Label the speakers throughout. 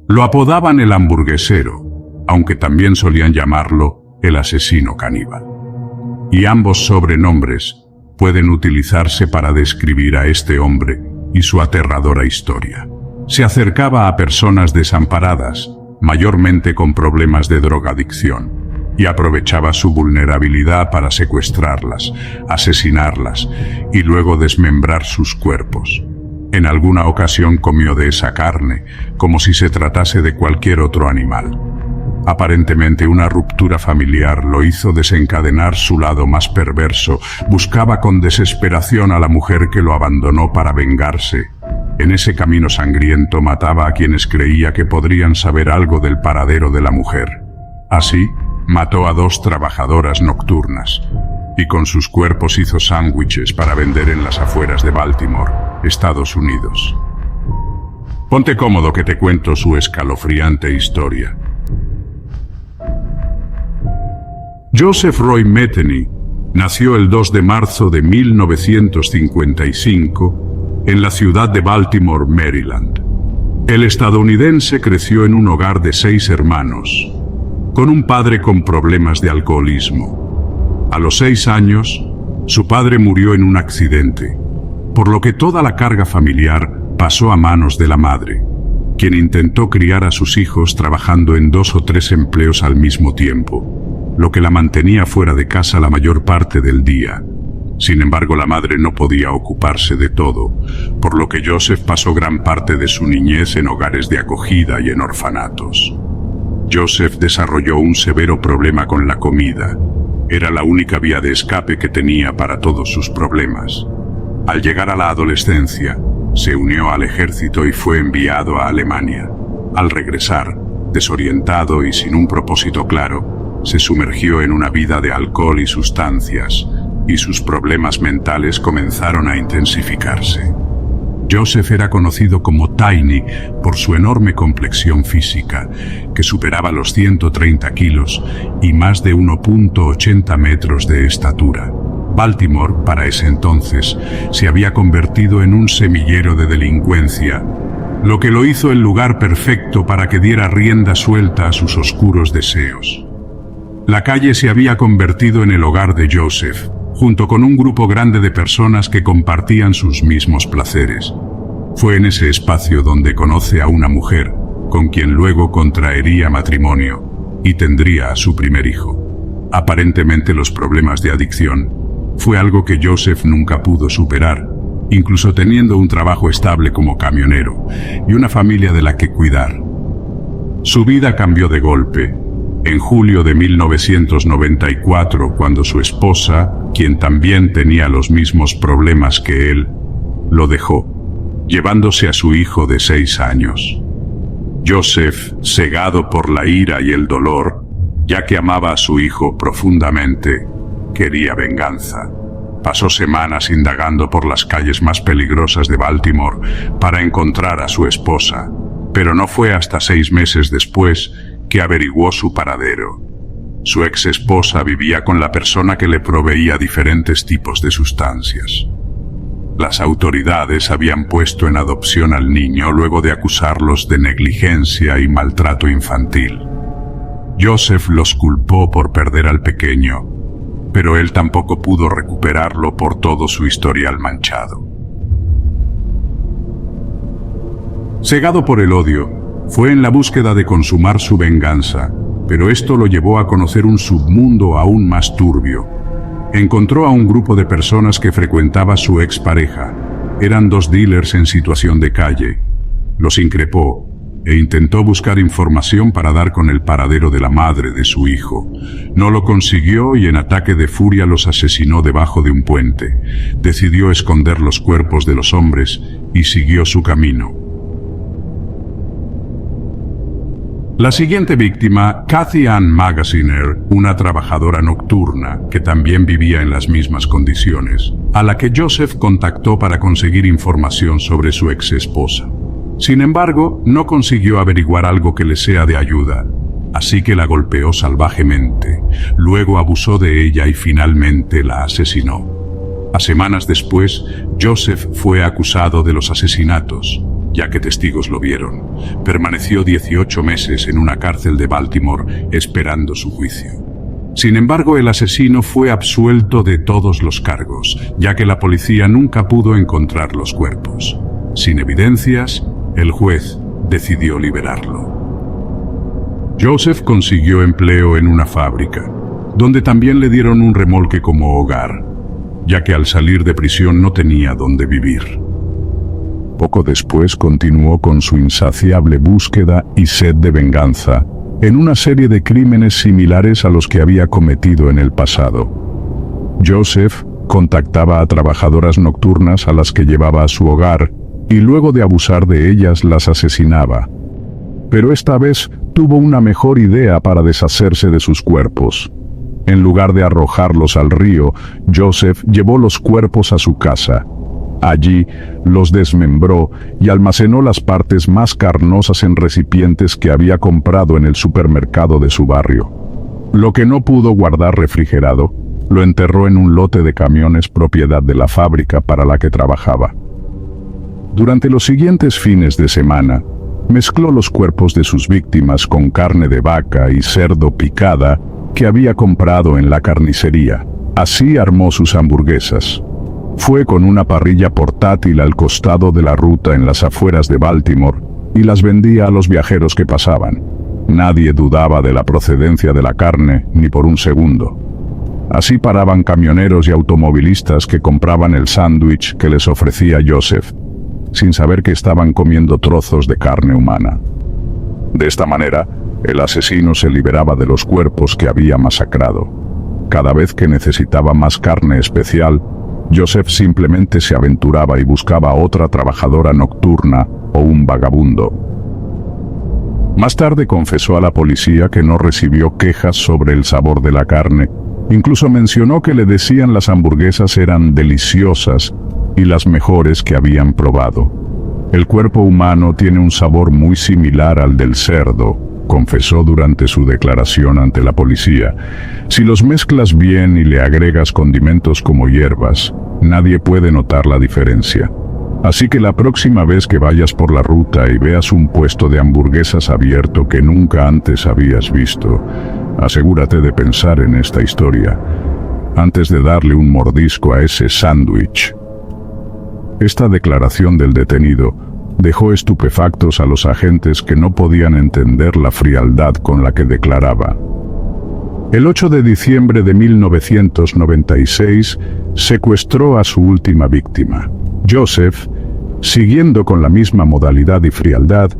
Speaker 1: Lo apodaban el hamburguesero, aunque también solían llamarlo el asesino caníbal. Y ambos sobrenombres pueden utilizarse para describir a este hombre y su aterradora historia. Se acercaba a personas desamparadas, mayormente con problemas de drogadicción, y aprovechaba su vulnerabilidad para secuestrarlas, asesinarlas y luego desmembrar sus cuerpos. En alguna ocasión comió de esa carne, como si se tratase de cualquier otro animal. Aparentemente una ruptura familiar lo hizo desencadenar su lado más perverso. Buscaba con desesperación a la mujer que lo abandonó para vengarse. En ese camino sangriento mataba a quienes creía que podrían saber algo del paradero de la mujer. Así, mató a 2 trabajadoras nocturnas, y con sus cuerpos hizo sándwiches para vender en las afueras de Baltimore, Estados Unidos. Ponte cómodo que te cuento su escalofriante historia. Joseph Roy Metheny nació el 2 de marzo de 1955 en la ciudad de Baltimore, Maryland. El estadounidense creció en un hogar de 6 hermanos, con un padre con problemas de alcoholismo. A los 6 años, su padre murió en un accidente, por lo que toda la carga familiar pasó a manos de la madre, quien intentó criar a sus hijos trabajando en 2 o 3 empleos al mismo tiempo, lo que la mantenía fuera de casa la mayor parte del día. Sin embargo, la madre no podía ocuparse de todo, por lo que Joseph pasó gran parte de su niñez en hogares de acogida y en orfanatos. Joseph desarrolló un severo problema con la comida. Era la única vía de escape que tenía para todos sus problemas. Al llegar a la adolescencia, se unió al ejército y fue enviado a Alemania. Al regresar, desorientado y sin un propósito claro, se sumergió en una vida de alcohol y sustancias, y sus problemas mentales comenzaron a intensificarse. Joseph era conocido como Tiny por su enorme complexión física, que superaba los 130 kilos y más de 1,80 metros de estatura. Baltimore, para ese entonces, se había convertido en un semillero de delincuencia, lo que lo hizo el lugar perfecto para que diera rienda suelta a sus oscuros deseos. La calle se había convertido en el hogar de Joseph, junto con un grupo grande de personas que compartían sus mismos placeres. Fue en ese espacio donde conoce a una mujer, con quien luego contraería matrimonio y tendría a su primer hijo. Aparentemente los problemas de adicción fue algo que Joseph nunca pudo superar, incluso teniendo un trabajo estable como camionero y una familia de la que cuidar. Su vida cambió de golpe en julio de 1994, cuando su esposa, quien también tenía los mismos problemas que él, lo dejó, llevándose a su hijo de 6 años. Joseph, cegado por la ira y el dolor, ya que amaba a su hijo profundamente, quería venganza. Pasó semanas indagando por las calles más peligrosas de Baltimore para encontrar a su esposa, pero no fue hasta 6 meses después que averiguó su paradero. Su ex esposa vivía con la persona que le proveía diferentes tipos de sustancias. Las autoridades habían puesto en adopción al niño luego de acusarlos de negligencia y maltrato infantil. Joseph los culpó por perder al pequeño, pero él tampoco pudo recuperarlo por todo su historial manchado. Cegado por el odio, fue en la búsqueda de consumar su venganza, pero esto lo llevó a conocer un submundo aún más turbio. Encontró a un grupo de personas que frecuentaba su expareja. Eran 2 dealers en situación de calle. Los increpó e intentó buscar información para dar con el paradero de la madre de su hijo. No lo consiguió y en ataque de furia los asesinó debajo de un puente. Decidió esconder los cuerpos de los hombres y siguió su camino. La siguiente víctima, Kathy Ann Magaziner, una trabajadora nocturna que también vivía en las mismas condiciones, a la que Joseph contactó para conseguir información sobre su ex esposa. Sin embargo, no consiguió averiguar algo que le sea de ayuda, así que la golpeó salvajemente, luego abusó de ella y finalmente la asesinó. A semanas después, Joseph fue acusado de los asesinatos. ya que testigos lo vieron. Permaneció 18 meses en una cárcel de Baltimore esperando su juicio. Sin embargo, el asesino fue absuelto de todos los cargos, ya que la policía nunca pudo encontrar los cuerpos. Sin evidencias, el juez decidió liberarlo. Joseph consiguió empleo en una fábrica, donde también le dieron un remolque como hogar, ya que al salir de prisión no tenía dónde vivir. Poco después continuó con su insaciable búsqueda y sed de venganza en una serie de crímenes similares a los que había cometido en el pasado. Joseph contactaba a trabajadoras nocturnas a las que llevaba a su hogar y luego de abusar de ellas las asesinaba. Pero esta vez tuvo una mejor idea para deshacerse de sus cuerpos. En lugar de arrojarlos al río, Joseph llevó los cuerpos a su casa. Allí los desmembró y almacenó las partes más carnosas en recipientes que había comprado en el supermercado de su barrio. Lo que no pudo guardar refrigerado, lo enterró en un lote de camiones propiedad de la fábrica para la que trabajaba. Durante los siguientes fines de semana, mezcló los cuerpos de sus víctimas con carne de vaca y cerdo picada que había comprado en la carnicería. Así armó sus hamburguesas. Fue con una parrilla portátil al costado de la ruta en las afueras de Baltimore y las vendía a los viajeros que pasaban. Nadie dudaba de la procedencia de la carne ni por un segundo. Así paraban camioneros y automovilistas que compraban el sándwich que les ofrecía Joseph, sin saber que estaban comiendo trozos de carne humana. De esta manera, el asesino se liberaba de los cuerpos que había masacrado. Cada vez que necesitaba más carne especial, Joseph simplemente se aventuraba y buscaba otra trabajadora nocturna o un vagabundo. Más tarde confesó a la policía que no recibió quejas sobre el sabor de la carne. Incluso mencionó que le decían las hamburguesas eran deliciosas y las mejores que habían probado. El cuerpo humano tiene un sabor muy similar al del cerdo, confesó durante su declaración ante la policía. Si los mezclas bien y le agregas condimentos como hierbas, nadie puede notar la diferencia. Así que la próxima vez que vayas por la ruta y veas un puesto de hamburguesas abierto que nunca antes habías visto, asegúrate de pensar en esta historia antes de darle un mordisco a ese sándwich. Esta declaración del detenido dejó estupefactos a los agentes que no podían entender la frialdad con la que declaraba. El 8 de diciembre de 1996 secuestró a su última víctima. Joseph, siguiendo con la misma modalidad y frialdad,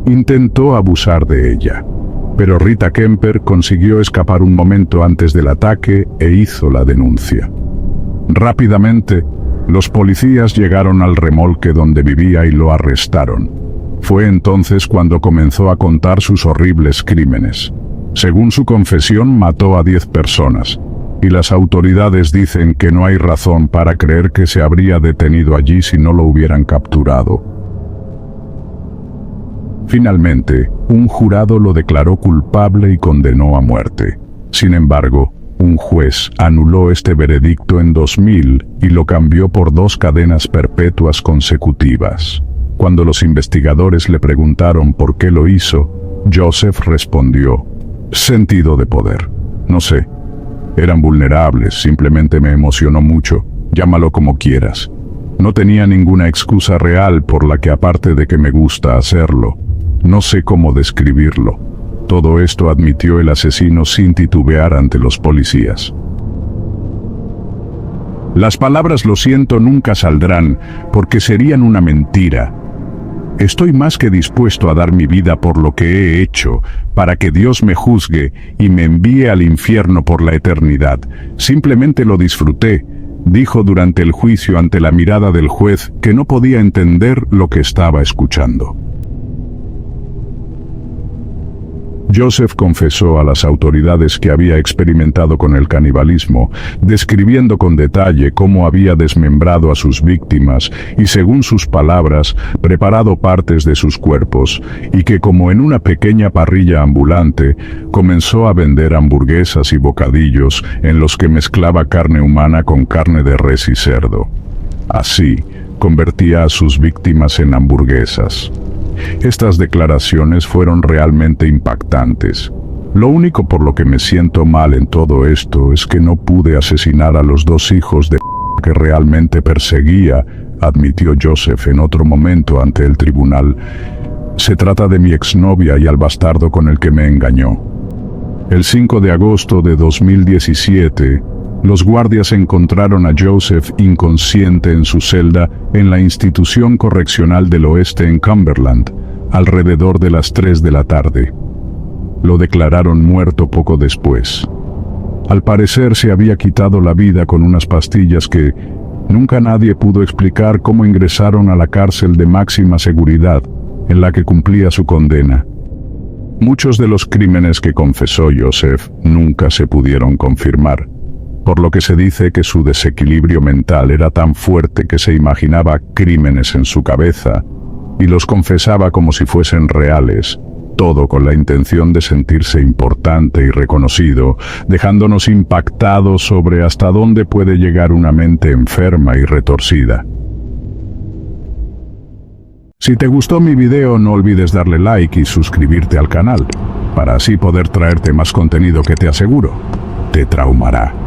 Speaker 1: intentó abusar de ella. Pero Rita Kemper consiguió escapar un momento antes del ataque e hizo la denuncia. Rápidamente, los policías llegaron al remolque donde vivía y lo arrestaron. Fue entonces cuando comenzó a contar sus horribles crímenes. Según su confesión, mató a 10 personas, y las autoridades dicen que no hay razón para creer que se habría detenido allí si no lo hubieran capturado. Finalmente, un jurado lo declaró culpable y condenó a muerte. Sin embargo, un juez anuló este veredicto en 2000 y lo cambió por 2 cadenas perpetuas consecutivas. Cuando los investigadores le preguntaron por qué lo hizo, Joseph respondió: sentido de poder. No sé. Eran vulnerables, simplemente me emocionó mucho. Llámalo como quieras. No tenía ninguna excusa real por la que, aparte de que me gusta hacerlo, no sé cómo describirlo. Todo esto admitió el asesino sin titubear ante los policías. Las palabras "lo siento" nunca saldrán, porque serían una mentira. Estoy más que dispuesto a dar mi vida por lo que he hecho, para que Dios me juzgue y me envíe al infierno por la eternidad. Simplemente lo disfruté, dijo durante el juicio ante la mirada del juez, que no podía entender lo que estaba escuchando. Joseph confesó a las autoridades que había experimentado con el canibalismo, describiendo con detalle cómo había desmembrado a sus víctimas y, según sus palabras, preparado partes de sus cuerpos, y que, como en una pequeña parrilla ambulante, comenzó a vender hamburguesas y bocadillos en los que mezclaba carne humana con carne de res y cerdo. Así, convertía a sus víctimas en hamburguesas. Estas declaraciones fueron realmente impactantes. Lo único por lo que me siento mal en todo esto es que no pude asesinar a los 2 hijos de que realmente perseguía, admitió Joseph en otro momento ante el tribunal. Se trata de mi exnovia y al bastardo con el que me engañó. El 5 de agosto de 2017, los guardias encontraron a Joseph inconsciente en su celda en la institución correccional del oeste en Cumberland, alrededor de las 3 de la tarde. Lo declararon muerto poco después. Al parecer se había quitado la vida con unas pastillas que nunca nadie pudo explicar cómo ingresaron a la cárcel de máxima seguridad en la que cumplía su condena. Muchos de los crímenes que confesó Joseph nunca se pudieron confirmar, por lo que se dice que su desequilibrio mental era tan fuerte que se imaginaba crímenes en su cabeza y los confesaba como si fuesen reales, todo con la intención de sentirse importante y reconocido, dejándonos impactados sobre hasta dónde puede llegar una mente enferma y retorcida. Si te gustó mi video, no olvides darle like y suscribirte al canal, para así poder traerte más contenido que te aseguro, te traumará.